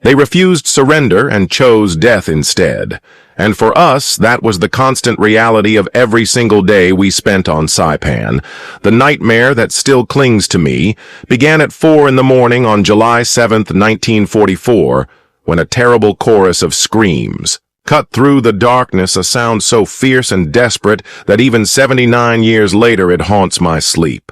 They refused surrender and chose death instead. And for us, that was the constant reality of every single day we spent on Saipan. The nightmare that still clings to me began at 4 in the morning on July 7th, 1944, when a terrible chorus of screams cut through the darkness, a sound so fierce and desperate that even 79 years later it haunts my sleep.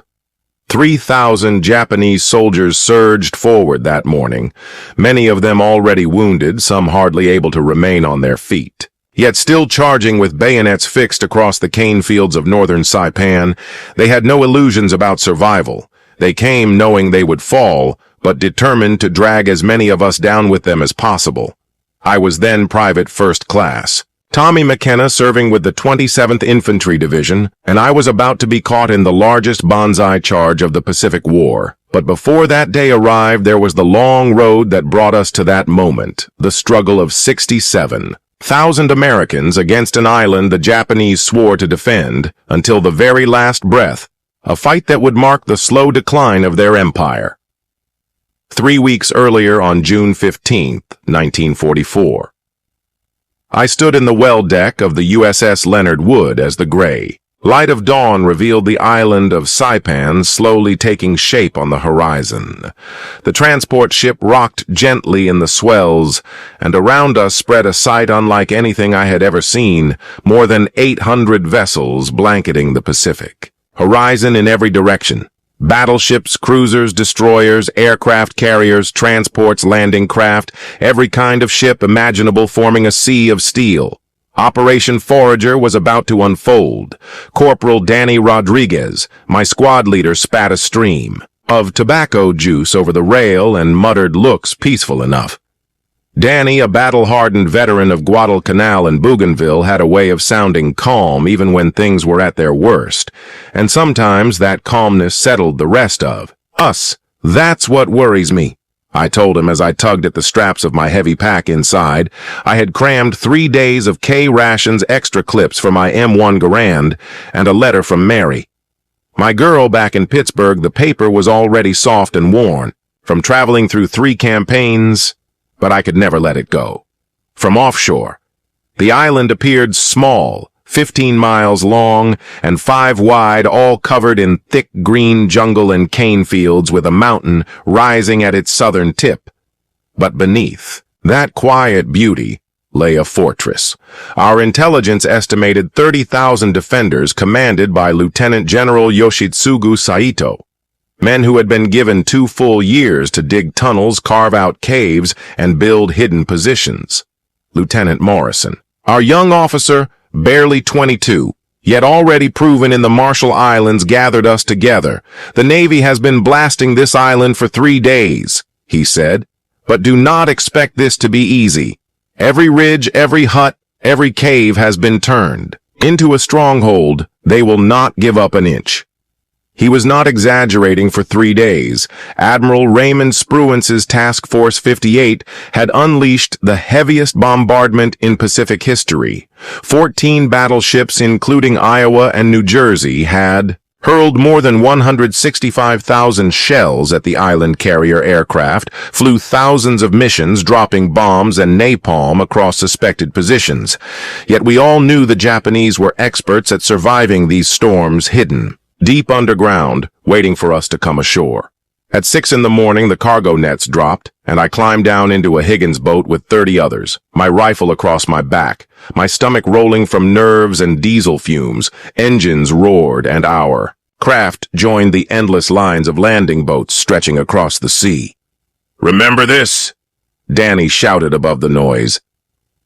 3,000 Japanese soldiers surged forward that morning, many of them already wounded, some hardly able to remain on their feet. Yet still charging with bayonets fixed across the cane fields of northern Saipan, they had no illusions about survival. They came knowing they would fall, but determined to drag as many of us down with them as possible. I was then Private First Class, Tommy McKenna, serving with the 27th Infantry Division, and I was about to be caught in the largest Banzai charge of the Pacific War. But before that day arrived, there was the long road that brought us to that moment, the struggle of 67,000 Americans against an island the Japanese swore to defend until the very last breath, a fight that would mark the slow decline of their empire. 3 weeks earlier, on June 15th, 1944. I stood in the well deck of the USS Leonard Wood as the gray light of dawn revealed the island of Saipan slowly taking shape on the horizon. The transport ship rocked gently in the swells, and around us spread a sight unlike anything I had ever seen, more than 800 vessels blanketing the Pacific. Horizon in every direction. Battleships, cruisers, destroyers, aircraft carriers, transports, landing craft, every kind of ship imaginable forming a sea of steel. Operation Forager was about to unfold. Corporal Danny Rodriguez, my squad leader, spat a stream of tobacco juice over the rail and muttered, "Looks peaceful enough." Danny, a battle-hardened veteran of Guadalcanal and Bougainville, had a way of sounding calm even when things were at their worst, and sometimes that calmness settled the rest of us. "That's what worries me," I told him as I tugged at the straps of my heavy pack inside. I had crammed 3 days of K rations, extra clips for my M1 Garand, and a letter from Mary. My girl back in Pittsburgh. The paper was already soft and worn, from traveling through 3 campaigns, but I could never let it go. From offshore, the island appeared small, 15 miles long and 5 wide, all covered in thick green jungle and cane fields, with a mountain rising at its southern tip. But beneath that quiet beauty lay a fortress. Our intelligence estimated 30,000 defenders commanded by Lieutenant General Yoshitsugu Saito. Men who had been given 2 full years to dig tunnels, carve out caves, and build hidden positions. Lieutenant Morrison, our young officer, barely 22, yet already proven in the Marshall Islands, gathered us together. "The Navy has been blasting this island for 3 days, he said, "but do not expect this to be easy. Every ridge, every hut, every cave has been turned into a stronghold. They will not give up an inch." He was not exaggerating. For 3 days, Admiral Raymond Spruance's Task Force 58 had unleashed the heaviest bombardment in Pacific history. 14 battleships, including Iowa and New Jersey, had hurled more than 165,000 shells at the island carrier aircraft, flew thousands of missions, dropping bombs and napalm across suspected positions. Yet we all knew the Japanese were experts at surviving these storms, hidden deep underground, waiting for us to come ashore. At 6 in the morning, the cargo nets dropped, and I climbed down into a Higgins boat with 30 others, my rifle across my back, my stomach rolling from nerves and diesel fumes. Engines roared, and our craft joined the endless lines of landing boats stretching across the sea. "Remember this," Danny shouted above the noise.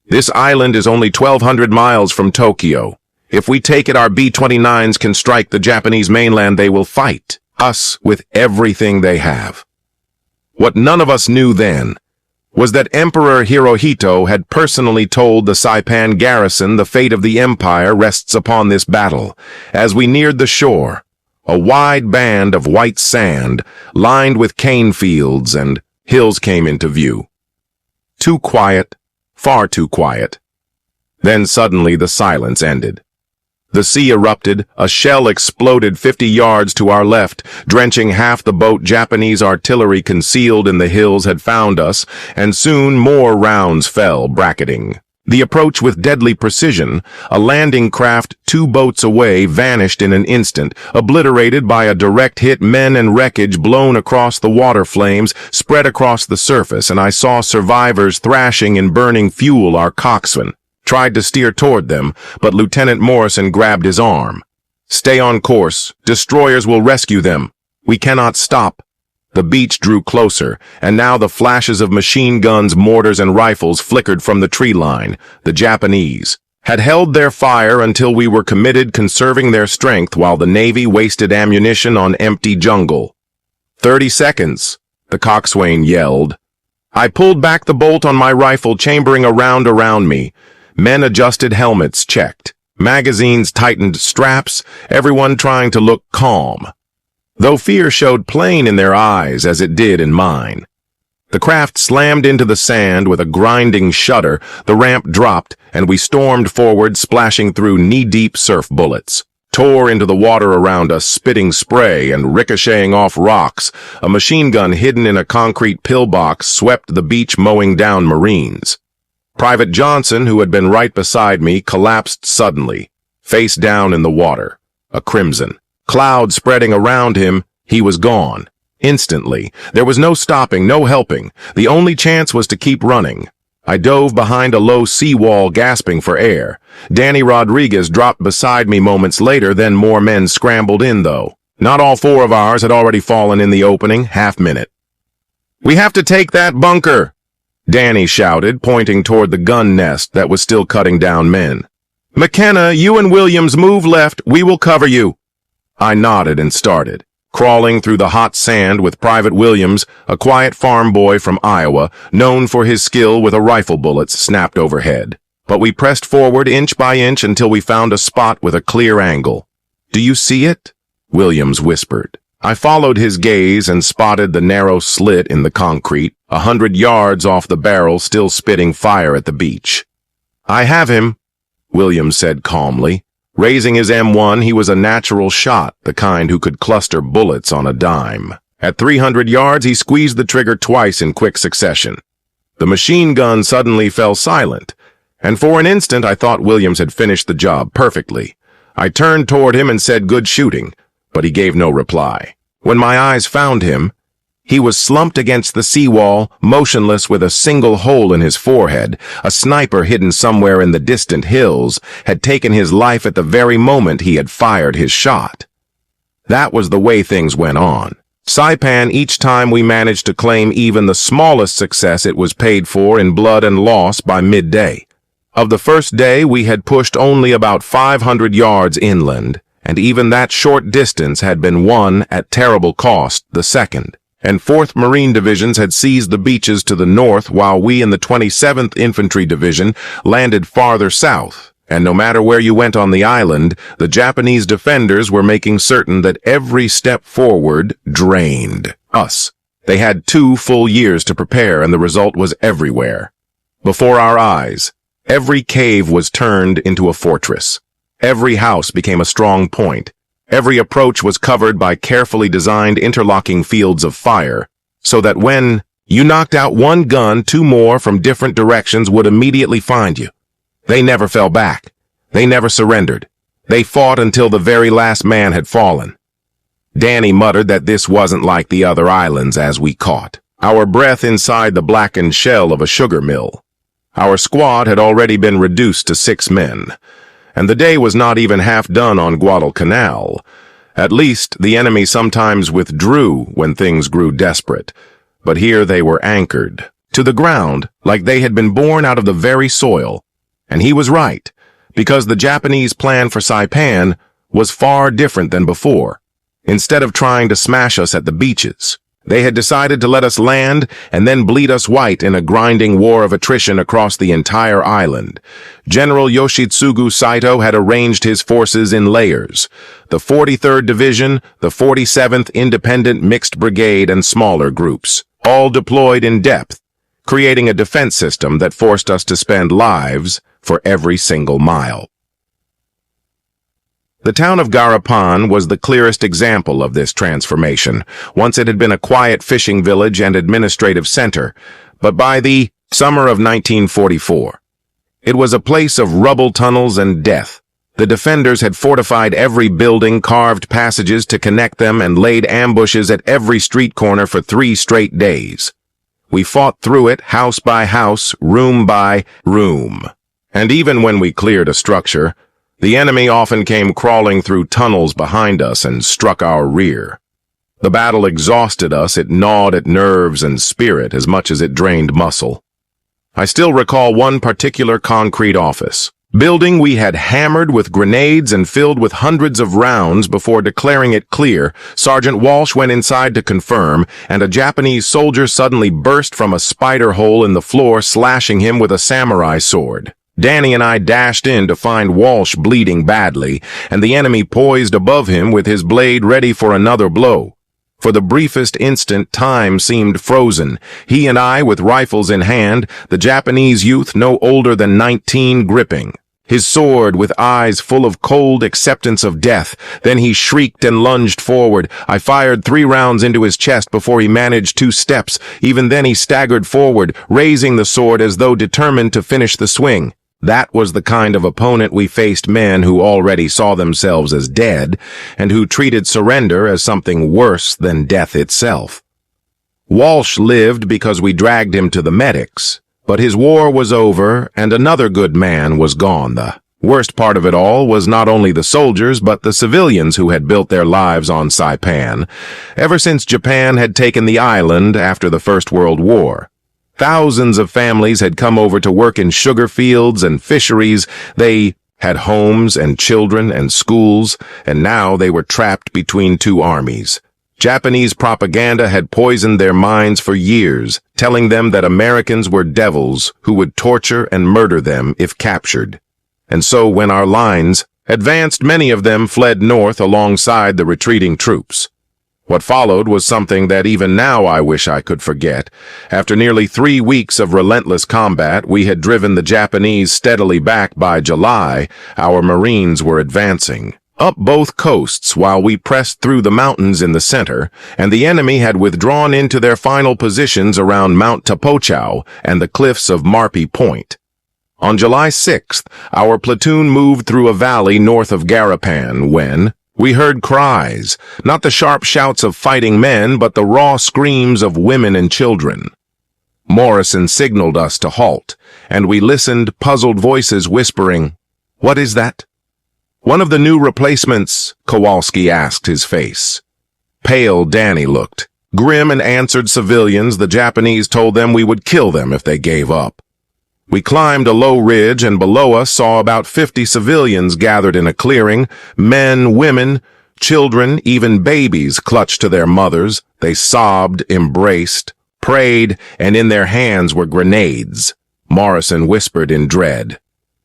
"This island is only 1,200 miles from Tokyo. If we take it, our B-29s can strike the Japanese mainland. They will fight us with everything they have." What none of us knew then was that Emperor Hirohito had personally told the Saipan garrison the fate of the empire rests upon this battle. As we neared the shore, a wide band of white sand, lined with cane fields and hills, came into view. Too quiet, far too quiet. Then suddenly the silence ended. The sea erupted, a shell exploded 50 yards to our left, drenching half the boat. Japanese artillery concealed in the hills had found us, and soon more rounds fell, bracketing. The approach with deadly precision, a landing craft 2 boats away vanished in an instant, obliterated by a direct hit. Men and wreckage blown across the water, flames spread across the surface, and I saw survivors thrashing in burning fuel. Our coxswain tried to steer toward them, but Lieutenant Morrison grabbed his arm. "Stay on course. Destroyers will rescue them. We cannot stop." The beach drew closer, and now the flashes of machine guns, mortars, and rifles flickered from the tree line. The Japanese had held their fire until we were committed, conserving their strength while the Navy wasted ammunition on empty jungle. 30 seconds, the coxswain yelled. I pulled back the bolt on my rifle, chambering a round around me. Men adjusted, helmets checked, magazines tightened, straps, everyone trying to look calm, though fear showed plain in their eyes as it did in mine. The craft slammed into the sand with a grinding shudder, the ramp dropped, and we stormed forward, splashing through knee-deep surf bullets, tore into the water around us, spitting spray and ricocheting off rocks. A machine gun hidden in a concrete pillbox swept the beach, mowing down Marines. Private Johnson, who had been right beside me, collapsed suddenly, face down in the water, a crimson cloud spreading around him. He was gone. Instantly. There was no stopping, no helping. The only chance was to keep running. I dove behind a low seawall, gasping for air. Danny Rodriguez dropped beside me moments later, then more men scrambled in, though. Not all 4 of ours had already fallen in the opening half-minute. "We have to take that bunker," Danny shouted, pointing toward the gun nest that was still cutting down men. "McKenna, you and Williams move left. We will cover you." I nodded and started, crawling through the hot sand with Private Williams, a quiet farm boy from Iowa, known for his skill with a rifle. Bullets snapped overhead. But we pressed forward inch by inch until we found a spot with a clear angle. "Do you see it?" Williams whispered. I followed his gaze and spotted the narrow slit in the concrete, 100 yards off the barrel, still spitting fire at the beach. "I have him," Williams said calmly. Raising his M1, he was a natural shot, the kind who could cluster bullets on a dime. At 300 yards, he squeezed the trigger twice in quick succession. The machine gun suddenly fell silent, and for an instant I thought Williams had finished the job perfectly. I turned toward him and said, "Good shooting," but he gave no reply. When my eyes found him, he was slumped against the seawall, motionless with a single hole in his forehead. A sniper hidden somewhere in the distant hills had taken his life at the very moment he had fired his shot. That was the way things went on. Saipan, each time we managed to claim even the smallest success, it was paid for in blood and loss by midday. Of the first day, we had pushed only about 500 yards inland, and even that short distance had been won at terrible cost. The 2nd and 4th Marine Divisions had seized the beaches to the north, while we in the 27th Infantry Division landed farther south. And no matter where you went on the island, the Japanese defenders were making certain that every step forward drained us. They had 2 full years to prepare, and the result was everywhere. Before our eyes, every cave was turned into a fortress. Every house became a strong point. Every approach was covered by carefully designed interlocking fields of fire, so that when you knocked out one gun, 2 more from different directions would immediately find you. They never fell back. They never surrendered. They fought until the very last man had fallen. Danny muttered that this wasn't like the other islands as we caught our breath inside the blackened shell of a sugar mill. Our squad had already been reduced to 6 men, and the day was not even half done on Guadalcanal. At least the enemy sometimes withdrew when things grew desperate, but here they were anchored to the ground like they had been born out of the very soil. And he was right, because the Japanese plan for Saipan was far different than before. Instead of trying to smash us at the beaches, they had decided to let us land and then bleed us white in a grinding war of attrition across the entire island. General Yoshitsugu Saito had arranged his forces in layers: the 43rd Division, the 47th Independent Mixed Brigade, and smaller groups, all deployed in depth, creating a defense system that forced us to spend lives for every single mile. The town of Garapan was the clearest example of this transformation. Once it had been a quiet fishing village and administrative center, but by the summer of 1944, it was a place of rubble tunnels and death. The defenders had fortified every building, carved passages to connect them, and laid ambushes at every street corner for 3 straight days. We fought through it, house by house, room by room. And even when we cleared a structure, the enemy often came crawling through tunnels behind us and struck our rear. The battle exhausted us. It gnawed at nerves and spirit as much as it drained muscle. I still recall one particular concrete office building we had hammered with grenades and filled with hundreds of rounds before declaring it clear. Sergeant Walsh went inside to confirm, and a Japanese soldier suddenly burst from a spider hole in the floor, slashing him with a samurai sword. Danny and I dashed in to find Walsh bleeding badly, and the enemy poised above him with his blade ready for another blow. For the briefest instant, time seemed frozen. He and I, with rifles in hand, the Japanese youth no older than 19 gripping his sword with eyes full of cold acceptance of death. Then he shrieked and lunged forward. I fired 3 rounds into his chest before he managed 2 steps. Even then he staggered forward, raising the sword as though determined to finish the swing. That was the kind of opponent we faced, men who already saw themselves as dead, and who treated surrender as something worse than death itself. Walsh lived because we dragged him to the medics, but his war was over, and another good man was gone. The worst part of it all was not only the soldiers, but the civilians who had built their lives on Saipan, ever since Japan had taken the island after the First World War. Thousands of families had come over to work in sugar fields and fisheries. They had homes and children and schools, and now they were trapped between 2 armies. Japanese propaganda had poisoned their minds for years, telling them that Americans were devils who would torture and murder them if captured. And so when our lines advanced, many of them fled north alongside the retreating troops. What followed was something that even now I wish I could forget. After nearly 3 weeks of relentless combat, we had driven the Japanese steadily back. By July, our Marines were advancing up both coasts while we pressed through the mountains in the center, and the enemy had withdrawn into their final positions around Mount Tapochau and the cliffs of Marpi Point. On July 6th, our platoon moved through a valley north of Garapan when we heard cries, not the sharp shouts of fighting men, but the raw screams of women and children. Morrison signaled us to halt, and we listened, puzzled voices whispering, "What is that?" "One of the new replacements," Kowalski asked, his face. Pale Danny looked grim and answered, "Civilians. The Japanese told them we would kill them if they gave up." We climbed a low ridge, and below us saw about 50 civilians gathered in a clearing. Men, women, children, even babies clutched to their mothers. They sobbed, embraced, prayed, and in their hands were grenades. Morrison whispered in dread.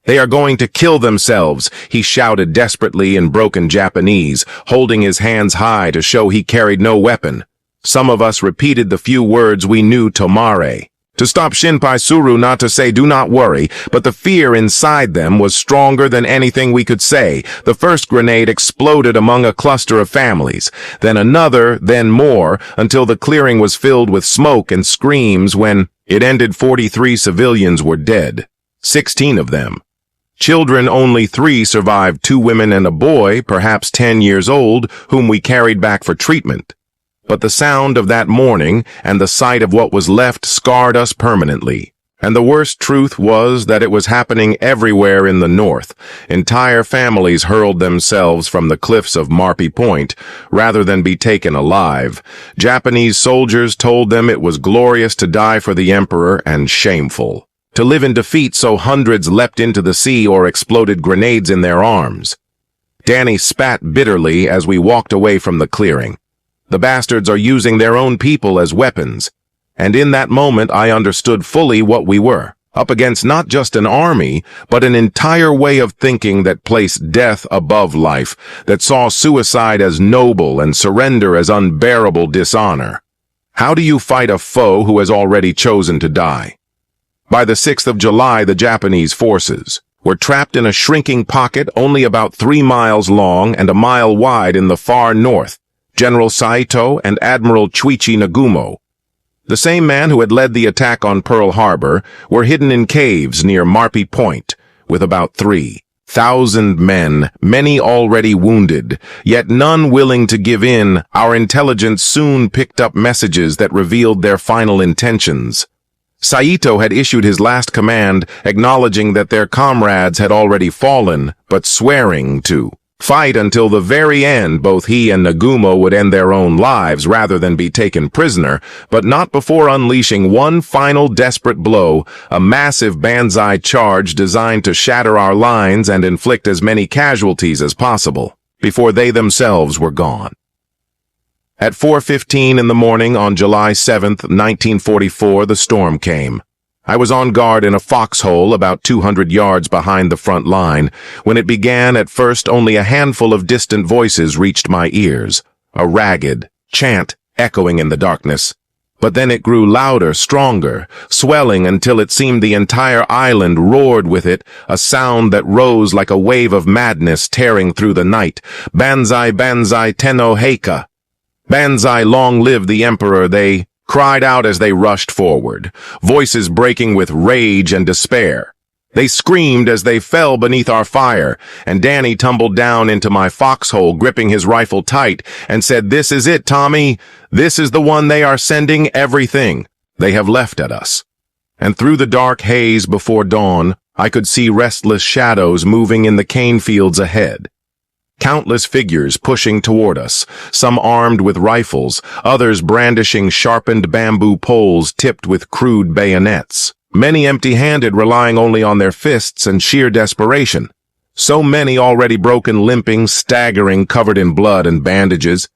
"They are going to kill themselves," he shouted desperately in broken Japanese, holding his hands high to show he carried no weapon. Some of us repeated the few words we knew: tomare. To stop Shinpai Suru, not to say do not worry, but the fear inside them was stronger than anything we could say. The first grenade exploded among a cluster of families, then another, then more, until the clearing was filled with smoke and screams. When it ended, 43 civilians were dead, 16 of them. Children, only 3 survived, 2 women and a boy, perhaps 10 years old, whom we carried back for treatment. But the sound of that morning and the sight of what was left scarred us permanently. And the worst truth was that it was happening everywhere in the north. Entire families hurled themselves from the cliffs of Marpi Point rather than be taken alive. Japanese soldiers told them it was glorious to die for the emperor and shameful to live in defeat, so hundreds leapt into the sea or exploded grenades in their arms. Danny spat bitterly as we walked away from the clearing. The bastards are using their own people as weapons. And in that moment I understood fully what we were, up against not just an army, but an entire way of thinking that placed death above life, that saw suicide as noble and surrender as unbearable dishonor. How do you fight a foe who has already chosen to die? By the 6th of July, the Japanese forces We're trapped in a shrinking pocket only about 3 miles long and a mile wide in the far north. General Saito and Admiral Chuichi Nagumo, the same man who had led the attack on Pearl Harbor, were hidden in caves near Marpy Point, with about 3,000 men, many already wounded, yet none willing to give in. Our intelligence soon picked up messages that revealed their final intentions. Saito had issued his last command, acknowledging that their comrades had already fallen, but swearing to fight until the very end. Both he and Nagumo would end their own lives rather than be taken prisoner, but not before unleashing one final desperate blow, a massive Banzai charge designed to shatter our lines and inflict as many casualties as possible, before they themselves were gone. At 4:15 in the morning on July 7th, 1944, the storm came. I was on guard in a foxhole about 200 yards behind the front line. When it began, at first only a handful of distant voices reached my ears, a ragged chant echoing in the darkness. But then it grew louder, stronger, swelling until it seemed the entire island roared with it, a sound that rose like a wave of madness tearing through the night. Banzai, Banzai, Tenno Heika. Banzai, long live the Emperor, they cried out as they rushed forward, voices breaking with rage and despair. They screamed as they fell beneath our fire, and Danny tumbled down into my foxhole, gripping his rifle tight, and said, "This is it, Tommy. This is the one they are sending everything they have left at us." And through the dark haze before dawn, I could see restless shadows moving in the cane fields ahead. Countless figures pushing toward us, some armed with rifles, others brandishing sharpened bamboo poles tipped with crude bayonets. Many empty-handed, relying only on their fists and sheer desperation. So many already broken, limping, staggering, covered in blood and bandages.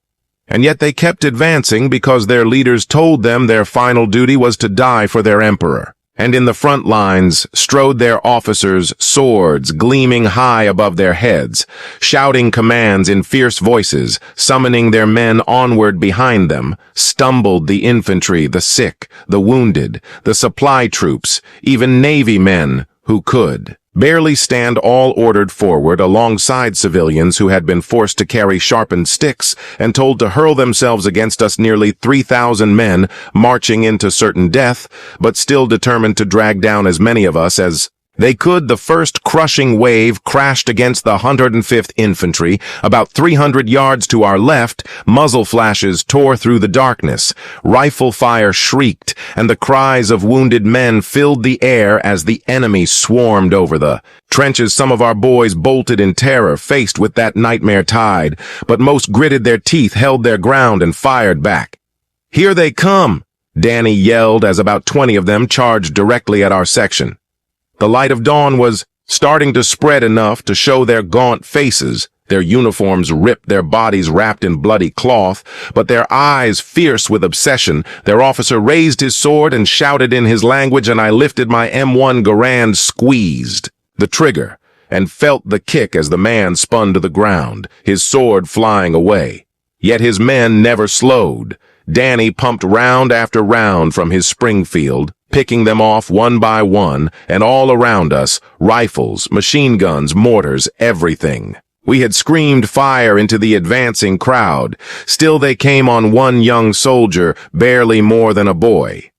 And yet they kept advancing because their leaders told them their final duty was to die for their emperor. And in the front lines strode their officers, swords gleaming high above their heads, shouting commands in fierce voices, summoning their men onward behind them. Stumbled the infantry, the sick, the wounded, the supply troops, even Navy men who could barely stand, all ordered forward alongside civilians who had been forced to carry sharpened sticks and told to hurl themselves against us. Nearly 3,000 men marching into certain death, but still determined to drag down as many of us as they could. The first crushing wave crashed against the 105th Infantry. About 300 yards to our left, muzzle flashes tore through the darkness. Rifle fire shrieked, and the cries of wounded men filled the air as the enemy swarmed over the trenches. Some of our boys bolted in terror, faced with that nightmare tide, but most gritted their teeth, held their ground, and fired back. "Here they come!" Danny yelled as about 20 of them charged directly at our section. The light of dawn was starting to spread enough to show their gaunt faces, their uniforms ripped, their bodies wrapped in bloody cloth, but their eyes fierce with obsession. Their officer raised his sword and shouted in his language, and I lifted my M1 Garand, squeezed the trigger, and felt the kick as the man spun to the ground, his sword flying away. Yet his men never slowed. Danny pumped round after round from his Springfield, picking them off one by one, and all around us, rifles, machine guns, mortars, everything. We had screamed fire into the advancing crowd. Still they came on one young soldier, barely more than a boy.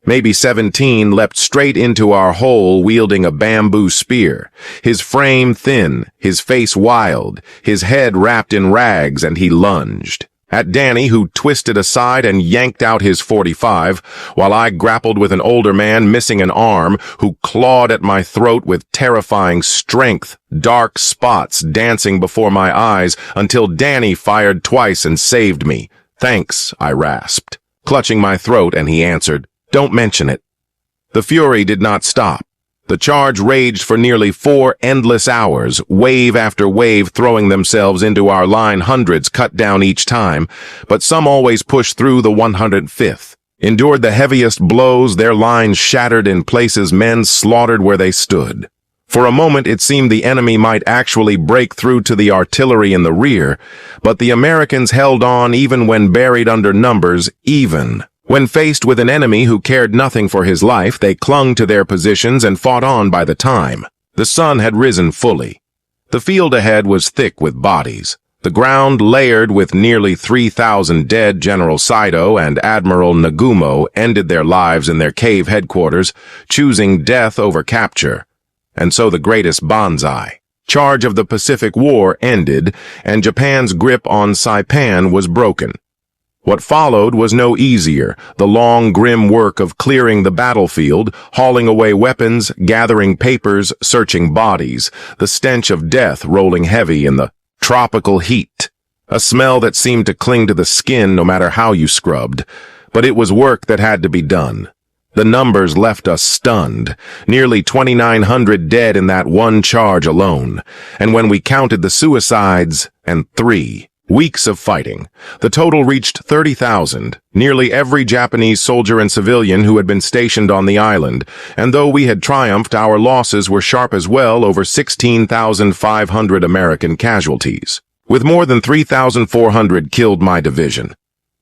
Maybe 17, leapt straight into our hole wielding a bamboo spear, his frame thin, his face wild, his head wrapped in rags, and he lunged at Danny, who twisted aside and yanked out his .45, while I grappled with an older man missing an arm, who clawed at my throat with terrifying strength, dark spots dancing before my eyes, until Danny fired twice and saved me. "Thanks," I rasped, clutching my throat, and he answered, "Don't mention it." The fury did not stop. The charge raged for nearly 4 endless hours, wave after wave throwing themselves into our line, hundreds cut down each time, but some always pushed through. The 105th endured the heaviest blows, their lines shattered in places, men slaughtered where they stood. For a moment it seemed the enemy might actually break through to the artillery in the rear, but the Americans held on even when buried under numbers. Even when faced with an enemy who cared nothing for his life, they clung to their positions and fought on by the time. The sun had risen fully. The field ahead was thick with bodies, the ground layered with nearly 3,000 dead. General Saito and Admiral Nagumo ended their lives in their cave headquarters, choosing death over capture. And so the greatest Banzai charge of the Pacific War ended, and Japan's grip on Saipan was broken. What followed was no easier, the long, grim work of clearing the battlefield, hauling away weapons, gathering papers, searching bodies, the stench of death rolling heavy in the tropical heat, a smell that seemed to cling to the skin no matter how you scrubbed. But it was work that had to be done. The numbers left us stunned, nearly 2,900 dead in that one charge alone, and when we counted the suicides, and 3 weeks of fighting, the total reached 30,000, nearly every Japanese soldier and civilian who had been stationed on the island, and though we had triumphed, our losses were sharp as well, over 16,500 American casualties, with more than 3,400 killed my division.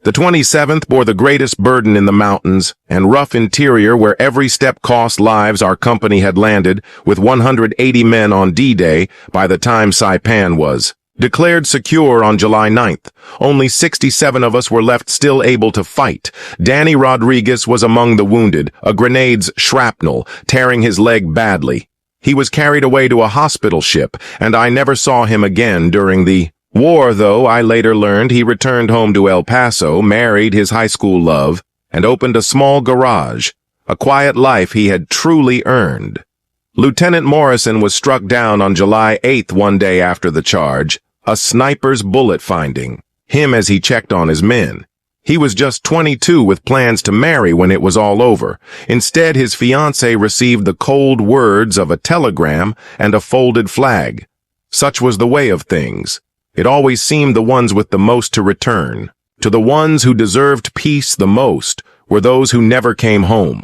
The 27th bore the greatest burden in the mountains and rough interior where every step cost lives. Our company had landed with 180 men on D-Day by the time Saipan was declared secure on July 9th. Only 67 of us were left still able to fight. Danny Rodriguez was among the wounded, a grenade's shrapnel tearing his leg badly. He was carried away to a hospital ship, and I never saw him again during the war, though I later learned he returned home to El Paso, married his high school love, and opened a small garage, a quiet life he had truly earned. Lieutenant Morrison was struck down on July 8th, one day after the charge, a sniper's bullet finding him as he checked on his men. He was just 22 with plans to marry when it was all over. Instead, his fiancée received the cold words of a telegram and a folded flag. Such was the way of things. It always seemed the ones with the most to return. To the ones who deserved peace the most were those who never came home.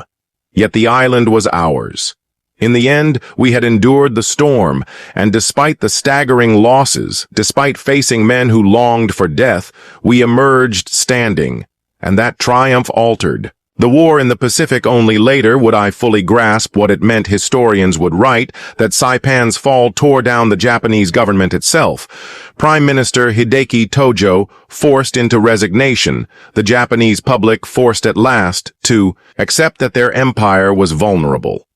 Yet the island was ours. In the end, we had endured the storm, and despite the staggering losses, despite facing men who longed for death, we emerged standing, and that triumph altered. The war in the Pacific. Only later would I fully grasp what it meant. Historians would write that Saipan's fall tore down the Japanese government itself. Prime Minister Hideki Tojo forced into resignation, the Japanese public forced at last to accept that their empire was vulnerable.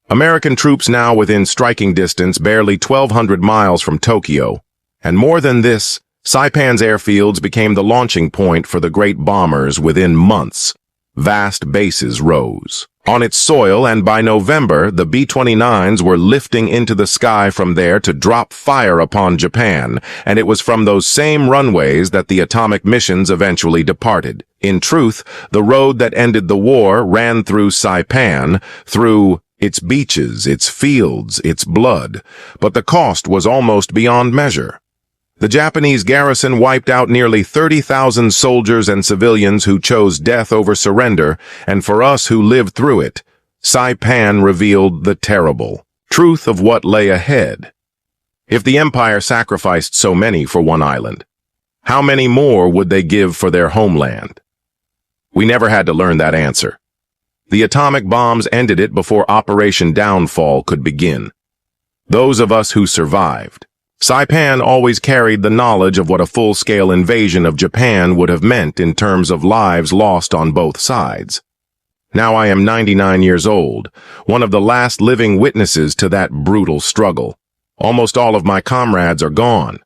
American troops now within striking distance, barely 1,200 miles from Tokyo. And more than this, Saipan's airfields became the launching point for the great bombers. Within months, vast bases rose on its soil, and by November, the B-29s were lifting into the sky from there to drop fire upon Japan, and it was from those same runways that the atomic missions eventually departed. In truth, the road that ended the war ran through Saipan, through its beaches, its fields, its blood, but the cost was almost beyond measure. The Japanese garrison wiped out nearly 30,000 soldiers and civilians who chose death over surrender, and for us who lived through it, Saipan revealed the terrible truth of what lay ahead. If the empire sacrificed so many for one island, how many more would they give for their homeland? We never had to learn that answer. The atomic bombs ended it before Operation Downfall could begin. Those of us who survived, Saipan always carried the knowledge of what a full-scale invasion of Japan would have meant in terms of lives lost on both sides. Now I am 99 years old, one of the last living witnesses to that brutal struggle. Almost all of my comrades are gone.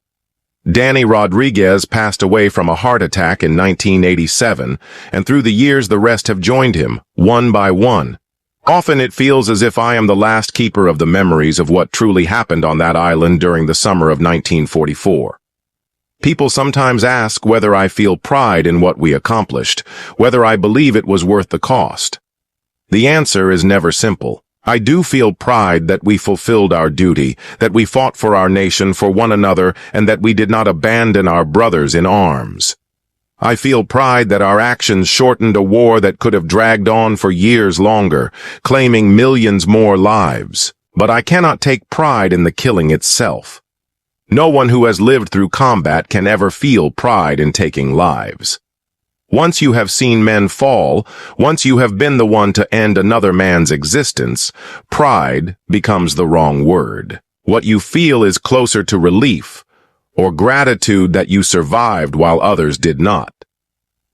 Danny Rodriguez passed away from a heart attack in 1987, and through the years the rest have joined him, one by one. Often it feels as if I am the last keeper of the memories of what truly happened on that island during the summer of 1944. People sometimes ask whether I feel pride in what we accomplished, whether I believe it was worth the cost. The answer is never simple. I do feel pride that we fulfilled our duty, that we fought for our nation, for one another, and that we did not abandon our brothers in arms. I feel pride that our actions shortened a war that could have dragged on for years longer, claiming millions more lives. But I cannot take pride in the killing itself. No one who has lived through combat can ever feel pride in taking lives. Once you have seen men fall, once you have been the one to end another man's existence, pride becomes the wrong word. What you feel is closer to relief, or gratitude that you survived while others did not.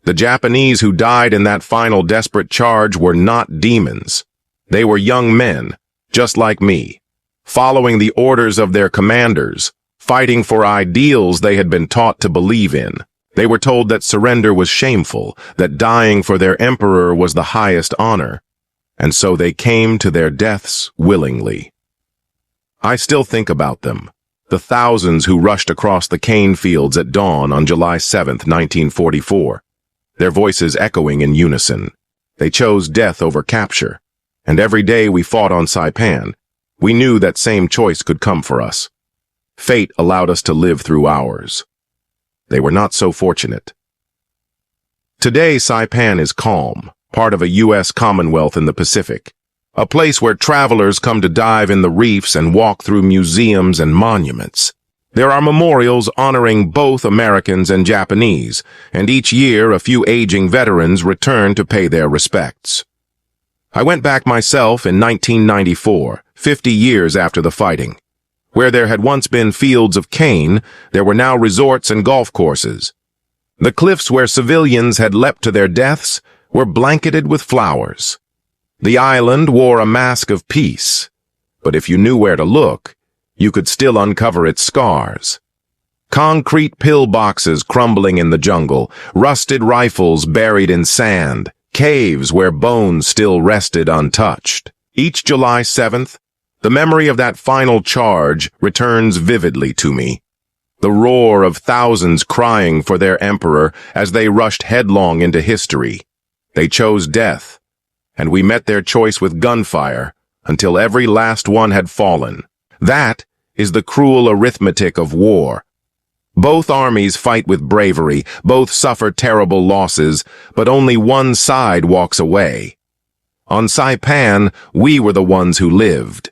The Japanese who died in that final desperate charge were not demons. They were young men, just like me, following the orders of their commanders, fighting for ideals they had been taught to believe in. They were told that surrender was shameful, that dying for their emperor was the highest honor, and so they came to their deaths willingly. I still think about them, the thousands who rushed across the cane fields at dawn on July 7, 1944, their voices echoing in unison. They chose death over capture, and every day we fought on Saipan, we knew that same choice could come for us. Fate allowed us to live through ours. They were not so fortunate. Today, Saipan is calm, part of a U.S. Commonwealth in the Pacific, a place where travelers come to dive in the reefs and walk through museums and monuments. There are memorials honoring both Americans and Japanese, and each year a few aging veterans return to pay their respects. I went back myself in 1994, 50 years after the fighting. Where there had once been fields of cane, there were now resorts and golf courses. The cliffs where civilians had leapt to their deaths were blanketed with flowers. The island wore a mask of peace, but if you knew where to look, you could still uncover its scars. Concrete pillboxes crumbling in the jungle, rusted rifles buried in sand, caves where bones still rested untouched. Each July 7th, the memory of that final charge returns vividly to me. The roar of thousands crying for their emperor as they rushed headlong into history. They chose death, and we met their choice with gunfire until every last one had fallen. That is the cruel arithmetic of war. Both armies fight with bravery, both suffer terrible losses, but only one side walks away. On Saipan, we were the ones who lived.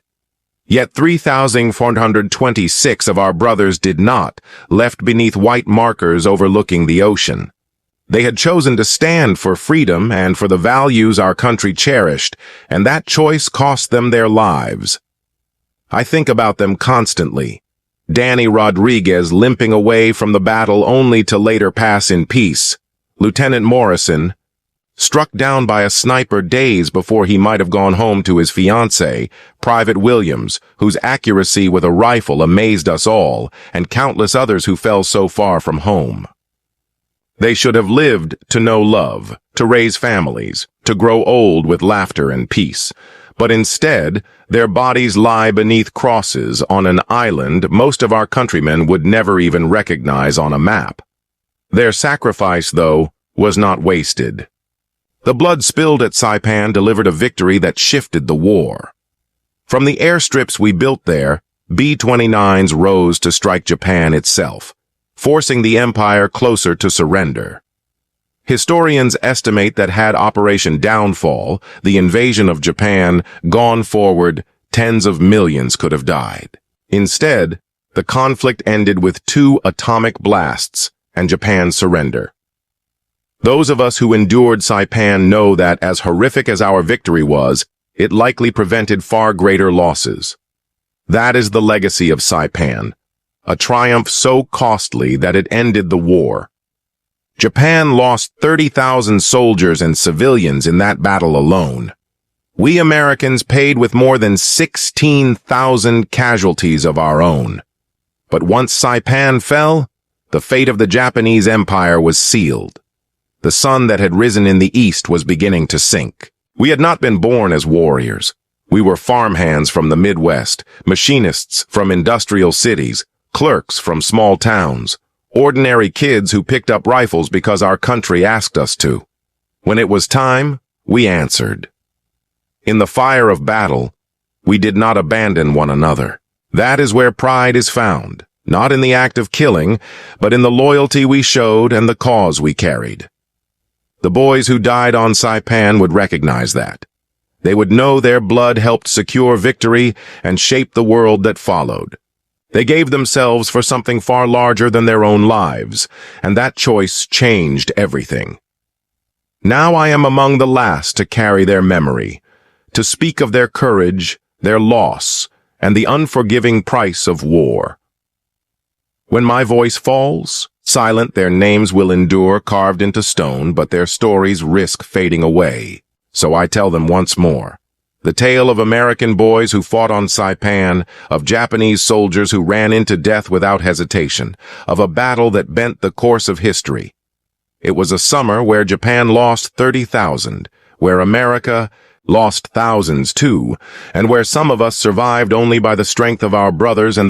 Yet 3,426 of our brothers did not, left beneath white markers overlooking the ocean. They had chosen to stand for freedom and for the values our country cherished, and that choice cost them their lives. I think about them constantly. Danny Rodriguez limping away from the battle only to later pass in peace. Lieutenant Morrison, struck down by a sniper days before he might have gone home to his fiancée, Private Williams, whose accuracy with a rifle amazed us all, and countless others who fell so far from home. They should have lived to know love, to raise families, to grow old with laughter and peace. But instead, their bodies lie beneath crosses on an island most of our countrymen would never even recognize on a map. Their sacrifice, though, was not wasted. The blood spilled at Saipan delivered a victory that shifted the war. From the airstrips we built there, B-29s rose to strike Japan itself, forcing the empire closer to surrender. Historians estimate that had Operation Downfall, the invasion of Japan, gone forward, tens of millions could have died. Instead, the conflict ended with 2 atomic blasts and Japan's surrender. Those of us who endured Saipan know that, as horrific as our victory was, it likely prevented far greater losses. That is the legacy of Saipan, a triumph so costly that it ended the war. Japan lost 30,000 soldiers and civilians in that battle alone. We Americans paid with more than 16,000 casualties of our own. But once Saipan fell, the fate of the Japanese Empire was sealed. The sun that had risen in the east was beginning to sink. We had not been born as warriors. We were farmhands from the Midwest, machinists from industrial cities, clerks from small towns, ordinary kids who picked up rifles because our country asked us to. When it was time, we answered. In the fire of battle, we did not abandon one another. That is where pride is found, not in the act of killing, but in the loyalty we showed and the cause we carried. The boys who died on Saipan would recognize that. They would know their blood helped secure victory and shape the world that followed. They gave themselves for something far larger than their own lives, and that choice changed everything. Now I am among the last to carry their memory, to speak of their courage, their loss, and the unforgiving price of war. When my voice falls, silent their names will endure carved into stone, but their stories risk fading away. So I tell them once more. The tale of American boys who fought on Saipan, of Japanese soldiers who ran into death without hesitation, of a battle that bent the course of history. It was a summer where Japan lost 30,000, where America lost thousands too, and where some of us survived only by the strength of our brothers and